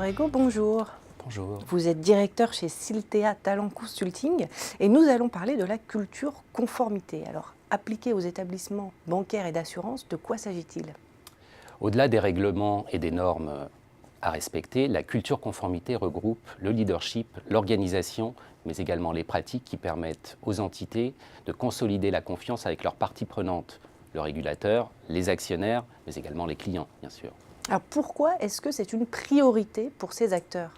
Dorego, bonjour. Bonjour. Vous êtes directeur chez Siltea Talent Consulting et nous allons parler de la culture conformité. Alors, appliquée aux établissements bancaires et d'assurance, de quoi s'agit-il? Au-delà des règlements et des normes à respecter, la culture conformité regroupe le leadership, l'organisation, mais également les pratiques qui permettent aux entités de consolider la confiance avec leurs parties prenantes, le régulateur, les actionnaires, mais également les clients, bien sûr. Alors, pourquoi est-ce que c'est une priorité pour ces acteurs?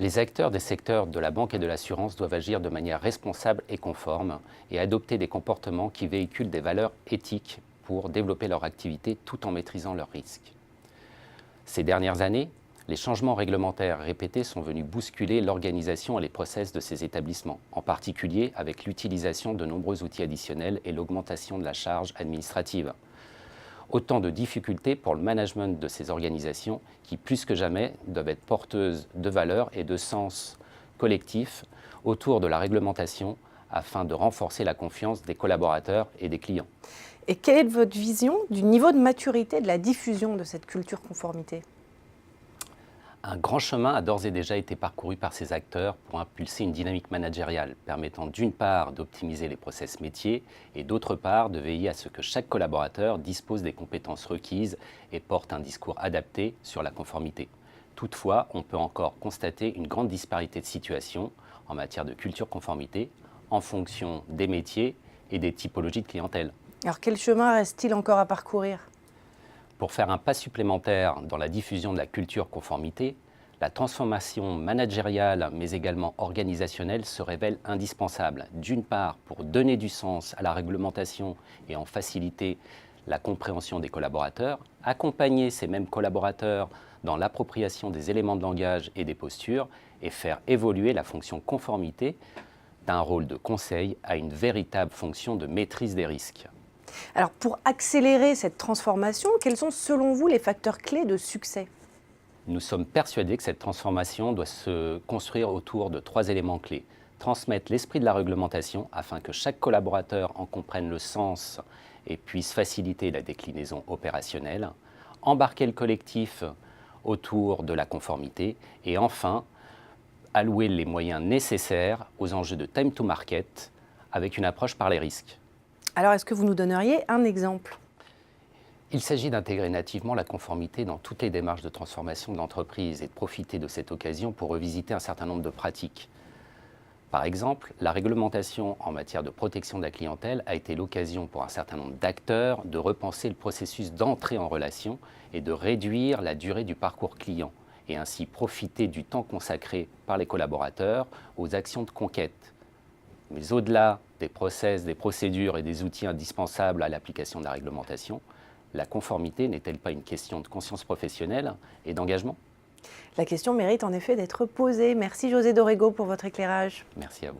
Les acteurs des secteurs de la banque et de l'assurance doivent agir de manière responsable et conforme et adopter des comportements qui véhiculent des valeurs éthiques pour développer leur activité tout en maîtrisant leurs risques. Ces dernières années, les changements réglementaires répétés sont venus bousculer l'organisation et les process de ces établissements, en particulier avec l'utilisation de nombreux outils additionnels et l'augmentation de la charge administrative. Autant de difficultés pour le management de ces organisations qui, plus que jamais, doivent être porteuses de valeurs et de sens collectif autour de la réglementation afin de renforcer la confiance des collaborateurs et des clients. Et quelle est votre vision du niveau de maturité de la diffusion de cette culture conformité? Un grand chemin a d'ores et déjà été parcouru par ces acteurs pour impulser une dynamique managériale permettant d'une part d'optimiser les process métiers et d'autre part de veiller à ce que chaque collaborateur dispose des compétences requises et porte un discours adapté sur la conformité. Toutefois, on peut encore constater une grande disparité de situation en matière de culture conformité en fonction des métiers et des typologies de clientèle. Alors, quel chemin reste-t-il encore à parcourir? Pour faire un pas supplémentaire dans la diffusion de la culture conformité, la transformation managériale mais également organisationnelle se révèle indispensable. D'une part, pour donner du sens à la réglementation et en faciliter la compréhension des collaborateurs, accompagner ces mêmes collaborateurs dans l'appropriation des éléments de langage et des postures et faire évoluer la fonction conformité d'un rôle de conseil à une véritable fonction de maîtrise des risques. Alors, pour accélérer cette transformation, quels sont selon vous les facteurs clés de succès? Nous sommes persuadés que cette transformation doit se construire autour de 3 éléments clés. Transmettre l'esprit de la réglementation afin que chaque collaborateur en comprenne le sens et puisse faciliter la déclinaison opérationnelle. Embarquer le collectif autour de la conformité. Et enfin, allouer les moyens nécessaires aux enjeux de time to market avec une approche par les risques. Alors, est-ce que vous nous donneriez un exemple? Il s'agit d'intégrer nativement la conformité dans toutes les démarches de transformation de l'entreprise et de profiter de cette occasion pour revisiter un certain nombre de pratiques. Par exemple, la réglementation en matière de protection de la clientèle a été l'occasion pour un certain nombre d'acteurs de repenser le processus d'entrée en relation et de réduire la durée du parcours client et ainsi profiter du temps consacré par les collaborateurs aux actions de conquête. Mais au-delà des process, des procédures et des outils indispensables à l'application de la réglementation, la conformité n'est-elle pas une question de conscience professionnelle et d'engagement? La question mérite en effet d'être posée. Merci José Dorego pour votre éclairage. Merci à vous.